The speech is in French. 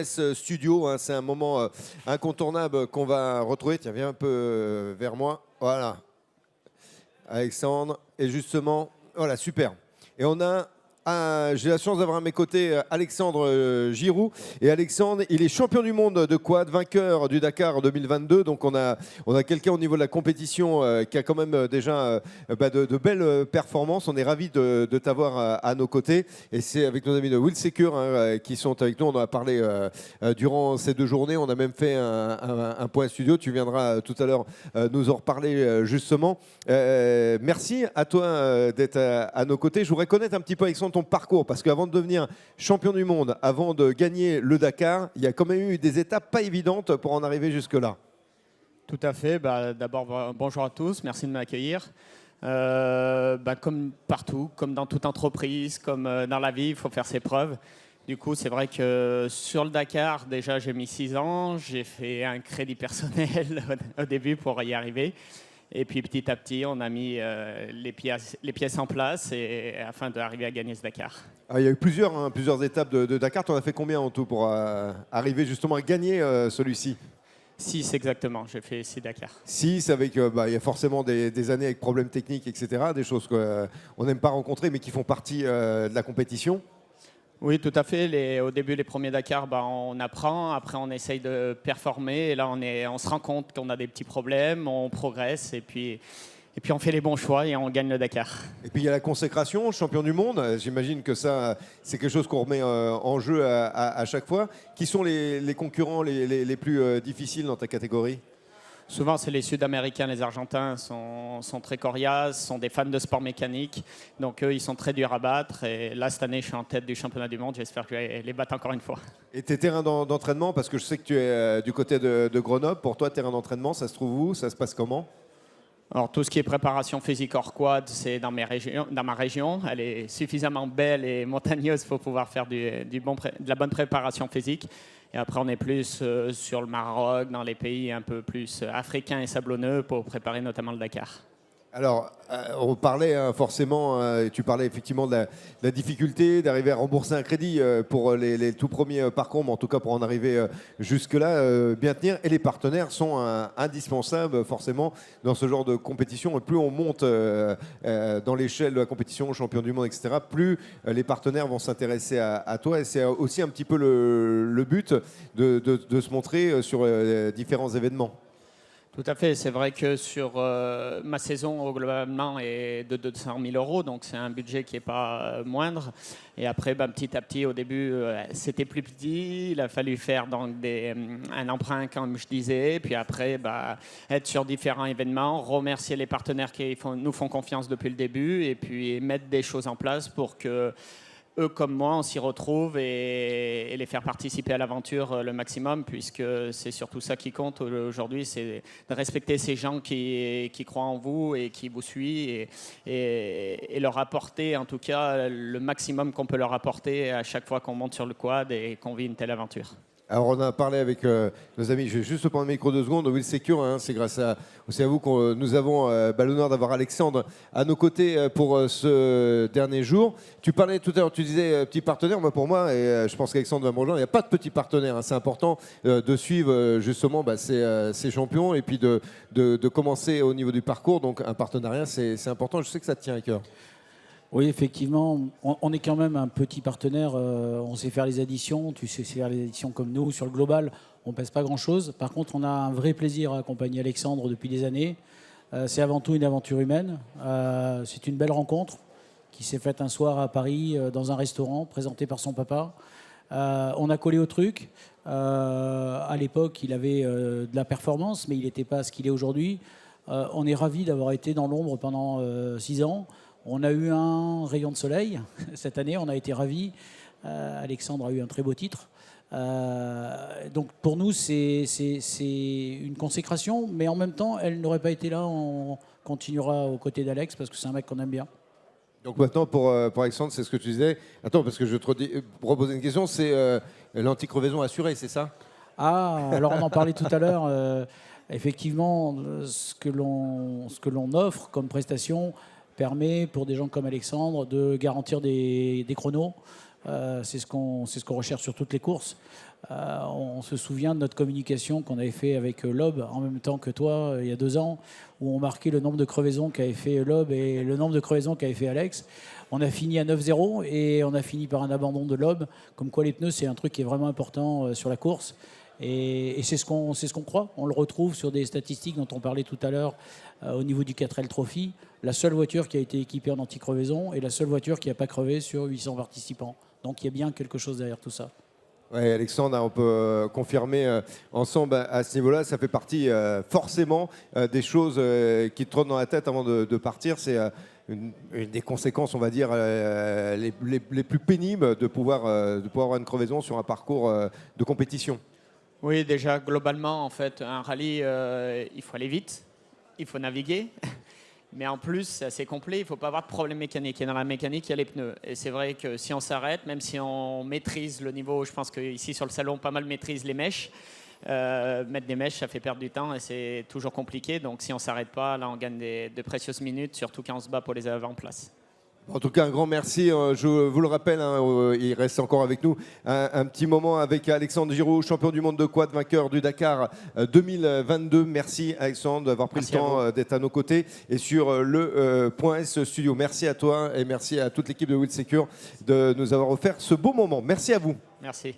Studio, hein, c'est un moment incontournable qu'on va retrouver. Tiens, viens un peu vers moi. Voilà, Alexandre. Et justement, voilà, super. Et on a, j'ai la chance d'avoir à mes côtés Alexandre Giroux. Et Alexandre, il est champion du monde de quad, vainqueur du Dakar 2022. Donc on a quelqu'un au niveau de la compétition qui a quand même déjà de belles performances. On est ravis de t'avoir à nos côtés. Et c'est avec nos amis de Will Secure qui sont avec nous. On en a parlé durant ces 2 journées. On a même fait un point studio. Tu viendras tout à l'heure nous en reparler justement. Merci à toi d'être à nos côtés. Je voudrais connaître un petit peu, Alexandre, ton parcours, parce qu'avant de devenir champion du monde, avant de gagner le Dakar, il y a quand même eu des étapes pas évidentes pour en arriver jusque-là. Tout à fait. D'abord, bonjour à tous. Merci de m'accueillir. Comme partout, comme dans toute entreprise, comme dans la vie, il faut faire ses preuves. Du coup, c'est vrai que sur le Dakar, déjà, j'ai mis 6 ans. J'ai fait un crédit personnel au début pour y arriver. Et puis petit à petit, on a mis les pièces en place afin d'arriver à gagner ce Dakar. Il y a eu plusieurs étapes de Dakar. Tu en as fait combien en tout pour arriver justement à gagner celui-ci? 6 exactement, j'ai fait 6 Dakar. 6 avec, il y a forcément des années avec problèmes techniques, etc. Des choses qu'on n'aime pas rencontrer mais qui font partie de la compétition. Oui, tout à fait. Au début, les premiers Dakar, on apprend. Après, on essaye de performer. Et là, on se rend compte qu'on a des petits problèmes, on progresse. Et puis, on fait les bons choix et on gagne le Dakar. Et puis, il y a la consécration, champion du monde. J'imagine que ça, c'est quelque chose qu'on remet en jeu à chaque fois. Qui sont les concurrents les plus difficiles dans ta catégorie ? Souvent, c'est les Sud-Américains, les Argentins sont très coriaces, sont des fans de sport mécanique. Donc, eux, ils sont très durs à battre. Et là, cette année, je suis en tête du championnat du monde. J'espère que je vais les battre encore une fois. Et tes terrains d'entraînement, parce que je sais que tu es du côté de Grenoble. Pour toi, terrain d'entraînement, ça se trouve où? Ça se passe comment? Alors, tout ce qui est préparation physique hors quad, c'est dans ma région. Elle est suffisamment belle et montagneuse pour pouvoir faire de la bonne préparation physique. Et après, on est plus sur le Maroc, dans les pays un peu plus africains et sablonneux pour préparer notamment le Dakar. Alors, on parlait forcément, tu parlais effectivement de la difficulté d'arriver à rembourser un crédit pour les tout premiers parcours, mais en tout cas pour en arriver jusque-là, bien tenir. Et les partenaires sont indispensables forcément dans ce genre de compétition. Et plus on monte dans l'échelle de la compétition, champion du monde, etc., plus les partenaires vont s'intéresser à toi. Et c'est aussi un petit peu le but de se montrer sur différents événements. Tout à fait. C'est vrai que sur ma saison, globalement, est de 200 000 €. Donc, c'est un budget qui n'est pas moindre. Et après, petit à petit, au début, c'était plus petit. Il a fallu faire donc, un emprunt, comme je disais. Puis après, être sur différents événements, remercier les partenaires qui nous font confiance depuis le début. Et puis, mettre des choses en place pour que eux comme moi, on s'y retrouve et les faire participer à l'aventure le maximum, puisque c'est surtout ça qui compte aujourd'hui, c'est de respecter ces gens qui croient en vous et qui vous suivent et leur apporter en tout cas le maximum qu'on peut leur apporter à chaque fois qu'on monte sur le quad et qu'on vit une telle aventure. Alors on a parlé avec nos amis, je vais juste prendre le micro 2 secondes, Will Secure, c'est grâce aussi à vous que nous avons l'honneur d'avoir Alexandre à nos côtés pour ce dernier jour. Tu parlais tout à l'heure, tu disais petit partenaire, pour moi, et je pense qu'Alexandre va me rejoindre, il n'y a pas de petit partenaire, c'est important de suivre justement ces champions et puis de commencer au niveau du parcours, donc un partenariat c'est important, je sais que ça te tient à cœur. Oui, effectivement, on est quand même un petit partenaire, on sait faire les additions, tu sais faire les additions comme nous, sur le global, on ne pèse pas grand-chose. Par contre, on a un vrai plaisir à accompagner Alexandre depuis des années. C'est avant tout une aventure humaine, c'est une belle rencontre qui s'est faite un soir à Paris dans un restaurant présenté par son papa. On a collé au truc. À l'époque, il avait de la performance, mais il n'était pas ce qu'il est aujourd'hui. On est ravis d'avoir été dans l'ombre pendant 6 ans. On a eu un rayon de soleil cette année, on a été ravis. Alexandre a eu un très beau titre. Donc pour nous, c'est une consécration, mais en même temps, elle n'aurait pas été là. On continuera aux côtés d'Alex parce que c'est un mec qu'on aime bien. Donc maintenant, pour Alexandre, c'est ce que tu disais. Attends, parce que je te reposer une question, c'est l'anti-crevaison assurée, c'est ça? Ah, alors on en parlait tout à l'heure. Effectivement, ce que l'on offre comme prestation permet pour des gens comme Alexandre de garantir des chronos. C'est ce qu'on recherche sur toutes les courses. On se souvient de notre communication qu'on avait fait avec Lob en même temps que toi il y a 2 ans, où on marquait le nombre de crevaisons qu'avait fait Lob et le nombre de crevaisons qu'avait fait Alex. On a fini à 9-0 et on a fini par un abandon de Lob. Comme quoi les pneus, c'est un truc qui est vraiment important sur la course. Et c'est ce qu'on croit. On le retrouve sur des statistiques dont on parlait tout à l'heure au niveau du 4L Trophy. La seule voiture qui a été équipée en anti-crevaison et la seule voiture qui n'a pas crevé sur 800 participants. Donc il y a bien quelque chose derrière tout ça. Oui, Alexandre, on peut confirmer ensemble à ce niveau-là. Ça fait partie forcément des choses qui te trottent dans la tête avant de partir. C'est une des conséquences, on va dire, les plus pénibles de pouvoir avoir une crevaison sur un parcours de compétition. Oui, déjà, globalement, en fait, un rallye, il faut aller vite, il faut naviguer. Mais en plus, c'est assez complet, il ne faut pas avoir de problème mécanique. Et dans la mécanique, il y a les pneus. Et c'est vrai que si on s'arrête, même si on maîtrise le niveau, je pense qu'ici sur le salon, pas mal maîtrise les mèches. Mettre des mèches, ça fait perdre du temps et c'est toujours compliqué. Donc si on ne s'arrête pas, là, on gagne de précieuses minutes, surtout quand on se bat pour les avant-places. En tout cas, un grand merci. Je vous le rappelle, il reste encore avec nous un petit moment avec Alexandre Giraud, champion du monde de quad, vainqueur du Dakar 2022. Merci Alexandre d'avoir pris le temps d'être à nos côtés et sur le Point S Studio. Merci à toi et merci à toute l'équipe de Wheel Secure de nous avoir offert ce beau moment. Merci à vous. Merci.